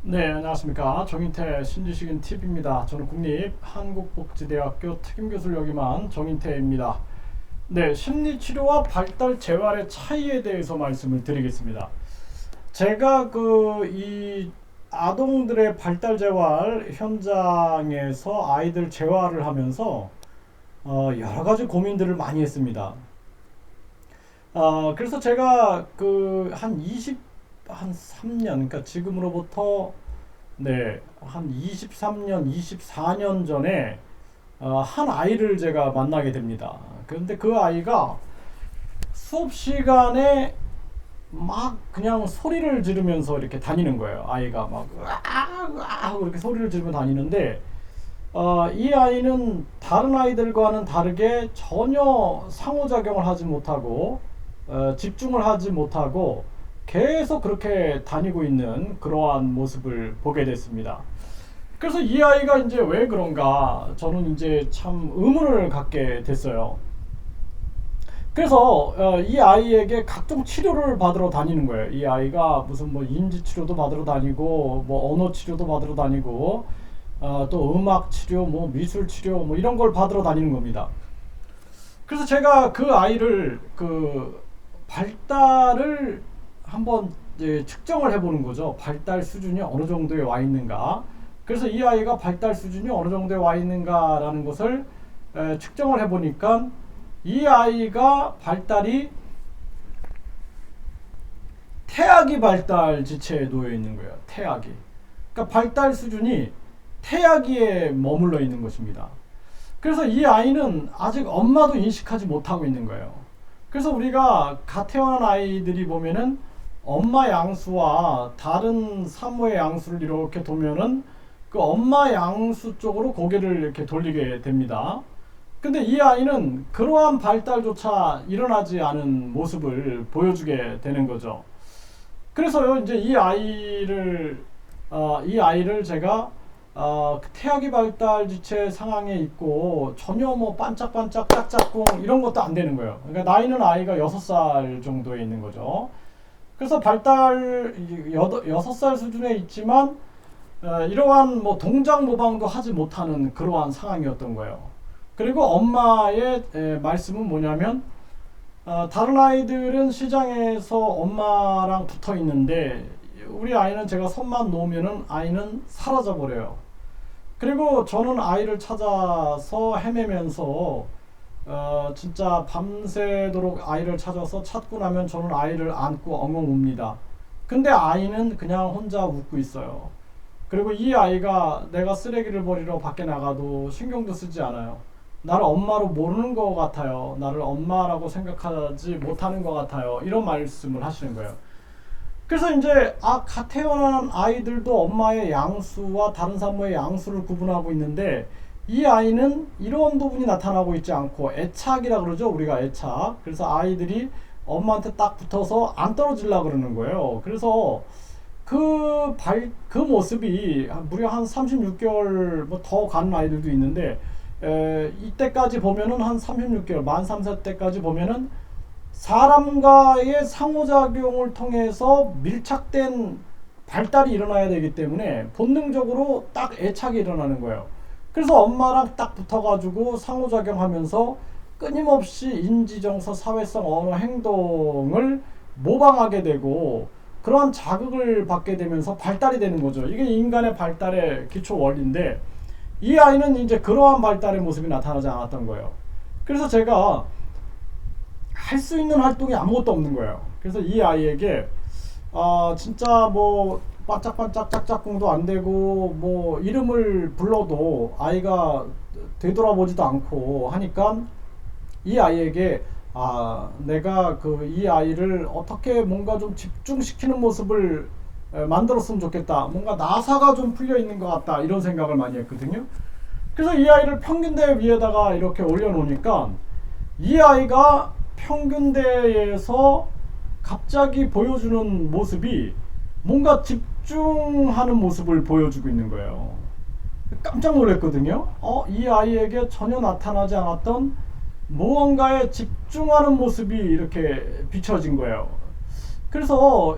네, 안녕하십니까. 정인태 신지식인 TV입니다. 저는 국립한국복지대학교 특임교수를 역임한 정인태입니다. 네, 심리치료와 발달 재활의 차이에 대해서 말씀을 드리겠습니다. 제가 이 아동들의 발달 재활 현장에서 아이들 재활을 하면서 여러 가지 고민들을 많이 했습니다. 그래서 제가 한 3년, 그러니까 지금으로부터 네, 한 23년, 24년 전에 한 아이를 제가 만나게 됩니다. 그런데 그 아이가 수업 시간에 막 그냥 소리를 지르면서 이렇게 다니는 거예요. 아이가 막 으아 으아 하고 이렇게 소리를 지르며 다니는데 이 아이는 다른 아이들과는 다르게 전혀 상호작용을 하지 못하고 집중을 하지 못하고 계속 그렇게 다니고 있는 그러한 모습을 보게 됐습니다. 그래서 이 아이가 이제 왜 그런가 저는 이제 참 의문을 갖게 됐어요. 그래서 이 아이에게 각종 치료를 받으러 다니는 거예요. 이 아이가 무슨 뭐 인지 치료도 받으러 다니고 뭐 언어 치료도 받으러 다니고 또 음악 치료, 뭐 미술 치료 뭐 이런 걸 받으러 다니는 겁니다. 그래서 제가 그 아이를 그 발달을 한번 이제 측정을 해보는 거죠. 발달 수준이 어느 정도에 와 있는가. 그래서 이 아이가 발달 수준이 어느 정도에 와 있는가라는 것을 측정을 해보니까 이 아이가 발달이 태아기 발달 지체에 놓여 있는 거예요. 태아기. 그러니까 발달 수준이 태아기에 머물러 있는 것입니다. 그래서 이 아이는 아직 엄마도 인식하지 못하고 있는 거예요. 그래서 우리가 갓 태어난 아이들이 보면은 엄마 양수와 다른 산모의 양수를 이렇게 두면은 그 엄마 양수 쪽으로 고개를 이렇게 돌리게 됩니다. 근데 이 아이는 그러한 발달조차 일어나지 않은 모습을 보여주게 되는 거죠. 그래서요, 이제 이 아이를 제가 태아기 발달 지체 상황에 있고 전혀 뭐 반짝반짝 짝짝꿍 이런 것도 안 되는 거예요. 그러니까 나이는 아이가 6살 정도에 있는 거죠. 그래서 발달 6살 수준에 있지만 이러한 뭐 동작 모방도 하지 못하는 그러한 상황이었던 거예요. 그리고 엄마의 말씀은 뭐냐면 다른 아이들은 시장에서 엄마랑 붙어 있는데 우리 아이는 제가 손만 놓으면은 아이는 사라져 버려요. 그리고 저는 아이를 찾아서 헤매면서 진짜 밤새도록 아이를 찾아서 찾고 나면 저는 아이를 안고 엉엉 웁니다. 근데 아이는 그냥 혼자 웃고 있어요. 그리고 이 아이가 내가 쓰레기를 버리러 밖에 나가도 신경도 쓰지 않아요. 나를 엄마로 모르는 것 같아요. 나를 엄마라고 생각하지 못하는 것 같아요. 이런 말씀을 하시는 거예요. 그래서 이제 갓 태어난 아이들도 엄마의 양수와 다른 산모의 양수를 구분하고 있는데 이 아이는 이런 부분이 나타나고 있지 않고 애착이라 그러죠. 우리가 애착. 그래서 아이들이 엄마한테 딱 붙어서 안 떨어지려고 그러는 거예요. 그래서 그 모습이 무려 한 36개월 뭐 더 가는 아이들도 있는데 이때까지 보면은 한 36개월 만 3, 4때까지 보면은 사람과의 상호작용을 통해서 밀착된 발달이 일어나야 되기 때문에 본능적으로 딱 애착이 일어나는 거예요. 그래서 엄마랑 딱 붙어가지고 상호작용하면서 끊임없이 인지정서, 사회성, 언어, 행동을 모방하게 되고 그런 자극을 받게 되면서 발달이 되는 거죠. 이게 인간의 발달의 기초 원리인데 이 아이는 이제 그러한 발달의 모습이 나타나지 않았던 거예요. 그래서 제가 할 수 있는 활동이 아무것도 없는 거예요. 그래서 이 아이에게 진짜 뭐 반짝반짝 짝짝꿍도 안 되고 뭐 이름을 불러도 아이가 되돌아보지도 않고 하니까 이 아이에게 내가 이 아이를 어떻게 뭔가 좀 집중시키는 모습을 만들었으면 좋겠다. 뭔가 나사가 좀 풀려 있는 것 같다. 이런 생각을 많이 했거든요. 그래서 이 아이를 평균대 위에다가 이렇게 올려놓으니까 이 아이가 평균대에서 갑자기 보여주는 모습이 뭔가 집중하는 모습을 보여주고 있는 거예요. 깜짝 놀랐거든요. 이 아이에게 전혀 나타나지 않았던 무언가에 집중하는 모습이 이렇게 비춰진 거예요. 그래서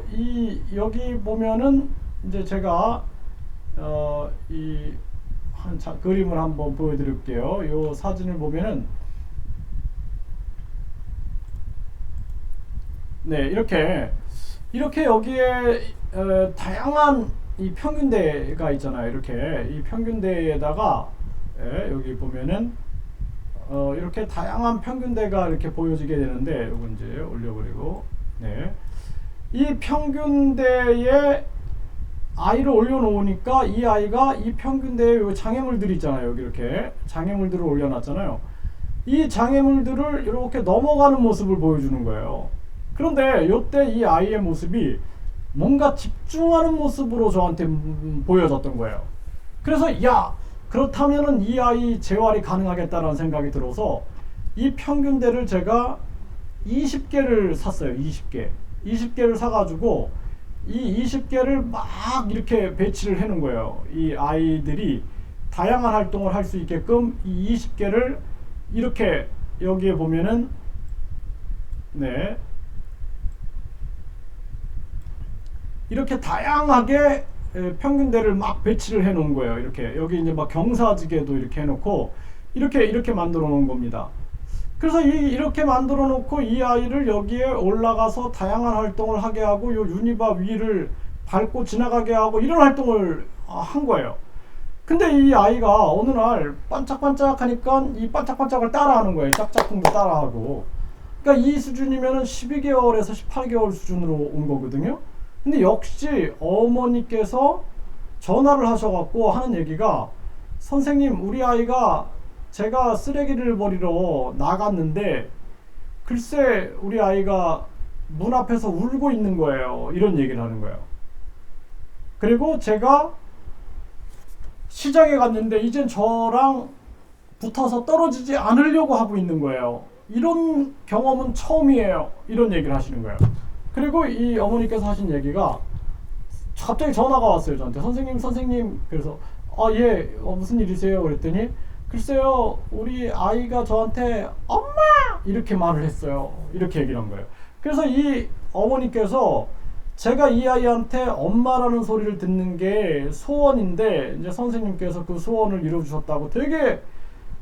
여기 보면은 이제 제가 이 그림을 한번 보여드릴게요. 이 사진을 보면은 네, 이렇게 여기에 다양한 이 평균대가 있잖아요. 이렇게 이 평균대에다가 여기 보면은 이렇게 다양한 평균대가 이렇게 보여지게 되는데, 요거 이제 올려버리고, 네, 이 평균대에 아이를 올려놓으니까 이 아이가 이 평균대에 장애물들이 있잖아요. 여기 이렇게 장애물들을 올려놨잖아요. 이 장애물들을 이렇게 넘어가는 모습을 보여주는 거예요. 그런데 이때 이 아이의 모습이 뭔가 집중하는 모습으로 저한테 보여졌던 거예요. 그래서 야, 그렇다면은 이 아이 재활이 가능하겠다라는 생각이 들어서 이 평균대를 제가 20개를 샀어요. 20개를 사가지고 이 20개를 막 이렇게 배치를 해놓은 거예요. 이 아이들이 다양한 활동을 할 수 있게끔 이 20개를 이렇게 여기에 보면은 네, 이렇게 다양하게 평균대를 막 배치를 해 놓은 거예요. 이렇게 여기 이제 막 경사지게도 이렇게 해놓고 이렇게 만들어 놓은 겁니다. 그래서 이렇게 만들어 놓고 이 아이를 여기에 올라가서 다양한 활동을 하게 하고 요 유니바 위를 밟고 지나가게 하고 이런 활동을 한 거예요. 근데 이 아이가 어느 날 반짝반짝 하니까 이 반짝반짝을 따라하는 거예요. 짝짝꿍도 따라하고. 그러니까 이 수준이면은 12개월에서 18개월 수준으로 온 거거든요. 근데 역시 어머니께서 전화를 하셔갖고 하는 얘기가, 선생님, 우리 아이가 제가 쓰레기를 버리러 나갔는데 글쎄 우리 아이가 문 앞에서 울고 있는 거예요. 이런 얘기를 하는 거예요. 그리고 제가 시장에 갔는데 이젠 저랑 붙어서 떨어지지 않으려고 하고 있는 거예요. 이런 경험은 처음이에요. 이런 얘기를 하시는 거예요. 그리고 이 어머니께서 하신 얘기가, 갑자기 전화가 왔어요. 저한테. 선생님. 그래서 예, 무슨 일이세요? 그랬더니 글쎄요, 우리 아이가 저한테 엄마! 이렇게 말을 했어요. 이렇게 얘기를 한 거예요. 그래서 이 어머니께서 제가 이 아이한테 엄마라는 소리를 듣는 게 소원인데 이제 선생님께서 그 소원을 이뤄주셨다고 되게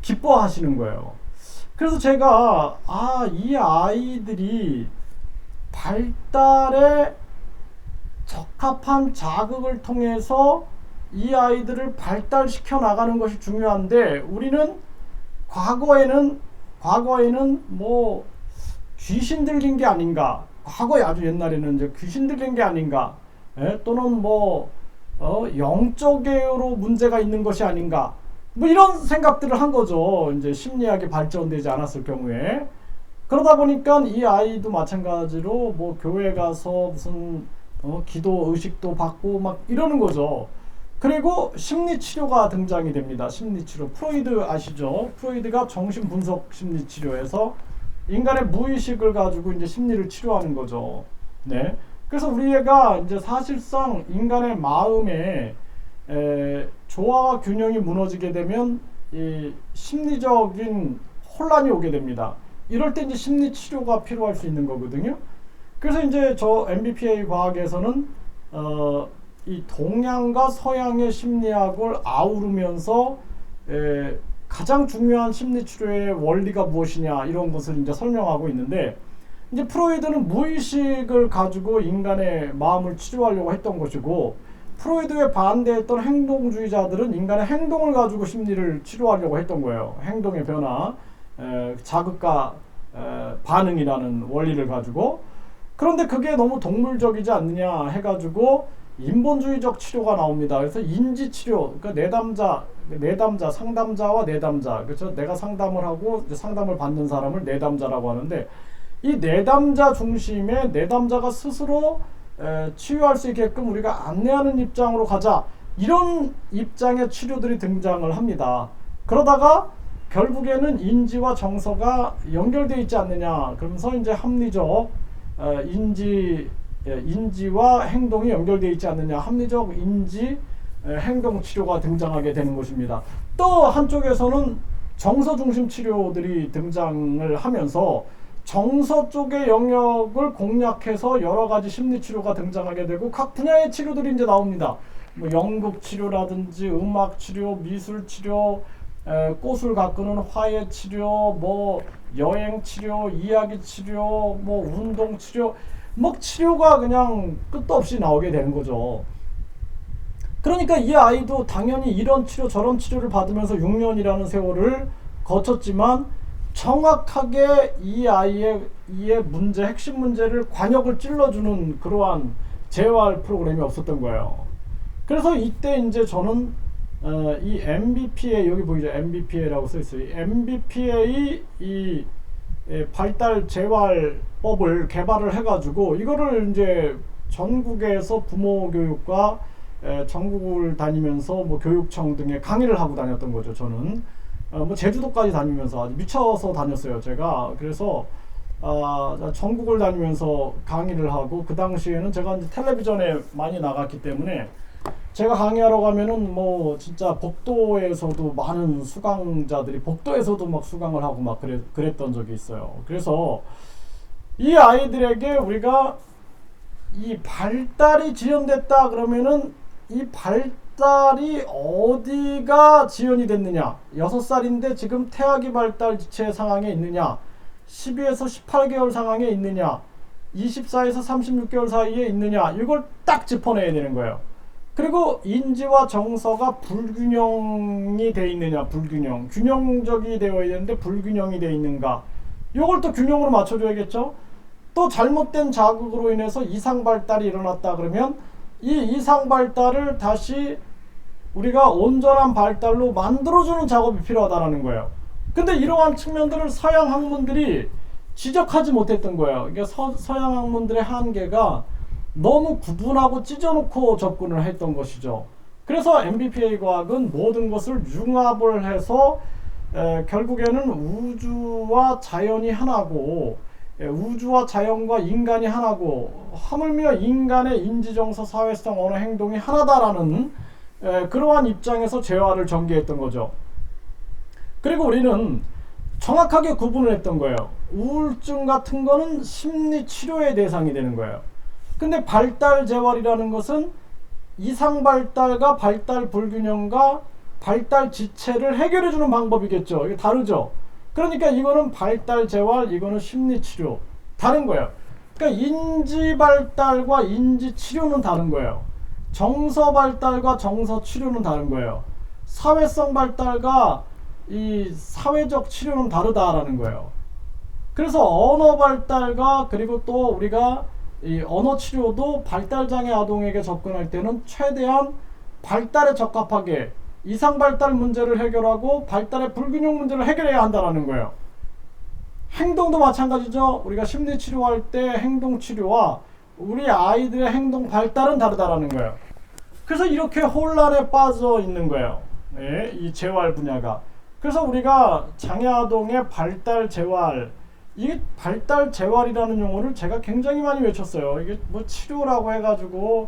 기뻐하시는 거예요. 그래서 제가 이 아이들이 발달에 적합한 자극을 통해서 이 아이들을 발달시켜 나가는 것이 중요한데, 우리는 과거에는 뭐 귀신 들린 게 아닌가, 과거에 아주 옛날에는 이제 귀신 들린 게 아닌가, 또는 뭐 영적으로 문제가 있는 것이 아닌가, 뭐 이런 생각들을 한 거죠. 이제 심리학이 발전되지 않았을 경우에. 그러다 보니까 이 아이도 마찬가지로 뭐 교회 가서 무슨 기도 의식도 받고 막 이러는 거죠. 그리고 심리치료가 등장이 됩니다. 심리치료. 프로이드 아시죠? 프로이드가 정신분석 심리치료에서 인간의 무의식을 가지고 이제 심리를 치료하는 거죠. 네. 그래서 우리가 이제 사실상 인간의 마음에 조화와 균형이 무너지게 되면 이 심리적인 혼란이 오게 됩니다. 이럴 때 이제 심리치료가 필요할 수 있는 거거든요. 그래서 이제 저 MBPA 과학에서는 이 동양과 서양의 심리학을 아우르면서 가장 중요한 심리치료의 원리가 무엇이냐, 이런 것을 이제 설명하고 있는데, 이제 프로이드는 무의식을 가지고 인간의 마음을 치료하려고 했던 것이고, 프로이드에 반대했던 행동주의자들은 인간의 행동을 가지고 심리를 치료하려고 했던 거예요. 행동의 변화, 자극과 반응이라는 원리를 가지고. 그런데 그게 너무 동물적이지 않느냐 해가지고 인본주의적 치료가 나옵니다. 그래서 인지치료, 그러니까 내담자, 상담자와 내담자, 그렇죠? 내가 상담을 하고 이제 상담을 받는 사람을 내담자라고 하는데, 이 내담자 중심의 내담자가 스스로 치유할 수 있게끔 우리가 안내하는 입장으로 가자, 이런 입장의 치료들이 등장을 합니다. 그러다가 결국에는 인지와 정서가 연결되어 있지 않느냐, 그러면서 이제 합리적 인지와 행동이 연결되어 있지 않느냐, 합리적 인지 행동 치료가 등장하게 되는 것입니다. 또 한쪽에서는 정서 중심 치료들이 등장을 하면서 정서 쪽의 영역을 공략해서 여러 가지 심리 치료가 등장하게 되고 각 분야의 치료들이 이제 나옵니다. 뭐 연극 치료라든지 음악 치료, 미술 치료, 꽃을 가꾸는 화해 치료, 뭐 여행 치료, 이야기 치료, 뭐 운동 치료, 뭐 치료가 그냥 끝도 없이 나오게 되는 거죠. 그러니까 이 아이도 당연히 이런 치료 저런 치료를 받으면서 6년이라는 세월을 거쳤지만 정확하게 이 아이의 문제, 핵심 문제를 관역을 찔러주는 그러한 재활 프로그램이 없었던 거예요. 그래서 이때 이제 저는 이 MBPA, 여기 보이죠? MBPA라고 써 있어요. MBPA 이 발달 재활법을 개발을 해가지고 이거를 이제 전국에서 부모 교육과 전국을 다니면서 뭐 교육청 등에 강의를 하고 다녔던 거죠. 저는 뭐 제주도까지 다니면서 아주 미쳐서 다녔어요. 제가 그래서 전국을 다니면서 강의를 하고, 그 당시에는 제가 이제 텔레비전에 많이 나갔기 때문에 제가 강의하러 가면은 뭐 진짜 복도에서도 많은 수강자들이 복도에서도 막 수강을 하고 막 그랬던 적이 있어요. 그래서 이 아이들에게 우리가 이 발달이 지연됐다 그러면은 이 발달이 어디가 지연이 됐느냐, 6살인데 지금 태아기 발달 지체 상황에 있느냐, 12에서 18개월 상황에 있느냐, 24에서 36개월 사이에 있느냐, 이걸 딱 짚어내야 되는 거예요. 그리고 인지와 정서가 불균형이 돼 있느냐, 불균형, 균형적이 되어야 되는데 불균형이 돼 있는가, 이걸 또 균형으로 맞춰줘야겠죠. 또 잘못된 자극으로 인해서 이상 발달이 일어났다 그러면 이 이상 발달을 다시 우리가 온전한 발달로 만들어주는 작업이 필요하다는 거예요. 근데 이러한 측면들을 서양 학문들이 지적하지 못했던 거예요. 이게 서양 학문들의 한계가 너무 구분하고 찢어놓고 접근을 했던 것이죠. 그래서 MBPA 과학은 모든 것을 융합을 해서 결국에는 우주와 자연이 하나고, 우주와 자연과 인간이 하나고, 하물며 인간의 인지정서, 사회성, 언어, 행동이 하나다라는 그러한 입장에서 재활을 전개했던 거죠. 그리고 우리는 정확하게 구분을 했던 거예요. 우울증 같은 거는 심리치료의 대상이 되는 거예요. 근데 발달 재활이라는 것은 이상 발달과 발달 불균형과 발달 지체를 해결해 주는 방법이겠죠. 이게 다르죠. 그러니까 이거는 발달 재활, 이거는 심리 치료, 다른 거예요. 그러니까 인지 발달과 인지 치료는 다른 거예요. 정서 발달과 정서 치료는 다른 거예요. 사회성 발달과 이 사회적 치료는 다르다라는 거예요. 그래서 언어 발달과, 그리고 또 우리가 이 언어 치료도 발달장애 아동에게 접근할 때는 최대한 발달에 적합하게 이상 발달 문제를 해결하고 발달의 불균형 문제를 해결해야 한다는 거예요. 행동도 마찬가지죠. 우리가 심리 치료할 때 행동 치료와 우리 아이들의 행동 발달은 다르다는 거예요. 그래서 이렇게 혼란에 빠져 있는 거예요. 네, 이 재활 분야가. 그래서 우리가 장애 아동의 발달 재활, 이게 발달 재활이라는 용어를 제가 굉장히 많이 외쳤어요. 이게 뭐 치료라고 해가지고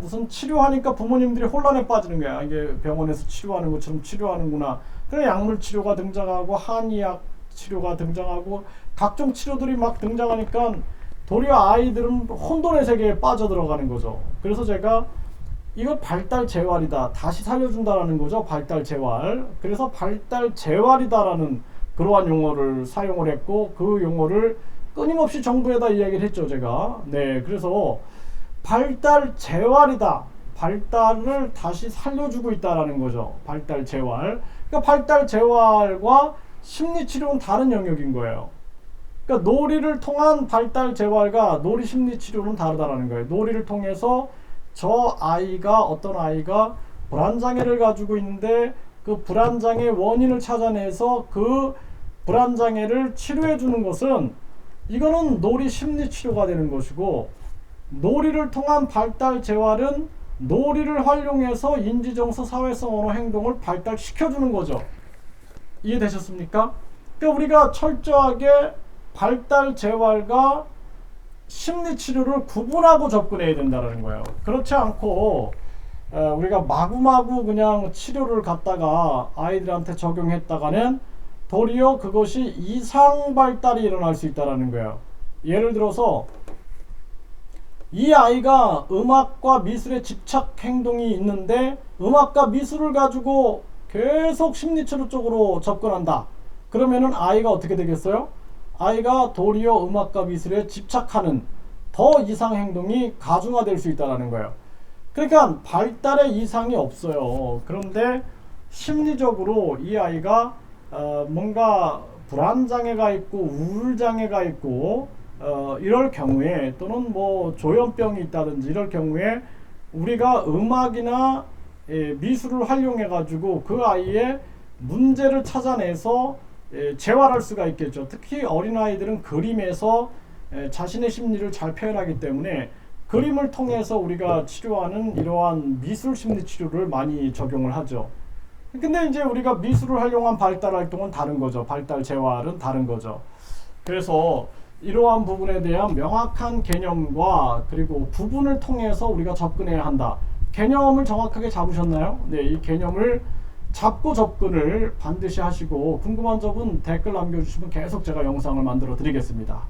무슨 치료하니까 부모님들이 혼란에 빠지는 거야. 이게 병원에서 치료하는 것처럼 치료하는구나. 그래, 약물 치료가 등장하고 한의학 치료가 등장하고 각종 치료들이 막 등장하니까 도리어 아이들은 혼돈의 세계에 빠져들어가는 거죠. 그래서 제가 이거 발달 재활이다, 다시 살려준다라는 거죠. 발달 재활. 그래서 발달 재활이다라는 그러한 용어를 사용을 했고, 그 용어를 끊임없이 정부에다 이야기를 했죠, 제가. 네, 그래서 발달 재활이다, 발달을 다시 살려주고 있다라는 거죠. 발달 재활. 그러니까 발달 재활과 심리 치료는 다른 영역인 거예요. 그러니까 놀이를 통한 발달 재활과 놀이 심리 치료는 다르다라는 거예요. 놀이를 통해서 저 아이가, 어떤 아이가 불안장애를 가지고 있는데 그 불안장애 원인을 찾아내서 그 불안장애를 치료해 주는 것은, 이거는 놀이 심리 치료가 되는 것이고, 놀이를 통한 발달 재활은 놀이를 활용해서 인지정서, 사회성, 언어, 행동을 발달시켜 주는 거죠. 이해되셨습니까? 그러니까 우리가 철저하게 발달 재활과 심리 치료를 구분하고 접근해야 된다는 거예요. 그렇지 않고 우리가 마구마구 그냥 치료를 갖다가 아이들한테 적용했다가는 도리어 그것이 이상 발달이 일어날 수 있다는 거예요. 예를 들어서 이 아이가 음악과 미술에 집착 행동이 있는데 음악과 미술을 가지고 계속 심리치료 쪽으로 접근한다. 그러면은 아이가 어떻게 되겠어요? 아이가 도리어 음악과 미술에 집착하는 더 이상 행동이 가중화될 수 있다는 거예요. 그러니까 발달에 이상이 없어요. 그런데 심리적으로 이 아이가 뭔가 불안장애가 있고 우울장애가 있고 이럴 경우에 또는 뭐 조현병이 있다든지 이럴 경우에 우리가 음악이나 미술을 활용해 가지고 그 아이의 문제를 찾아내서 재활할 수가 있겠죠. 특히 어린아이들은 그림에서 자신의 심리를 잘 표현하기 때문에 그림을 통해서 우리가 치료하는 이러한 미술 심리 치료를 많이 적용을 하죠. 근데 이제 우리가 미술을 활용한 발달 활동은 다른 거죠. 발달 재활은 다른 거죠. 그래서 이러한 부분에 대한 명확한 개념과 그리고 부분을 통해서 우리가 접근해야 한다. 개념을 정확하게 잡으셨나요? 네, 이 개념을 잡고 접근을 반드시 하시고 궁금한 점은 댓글 남겨주시면 계속 제가 영상을 만들어 드리겠습니다.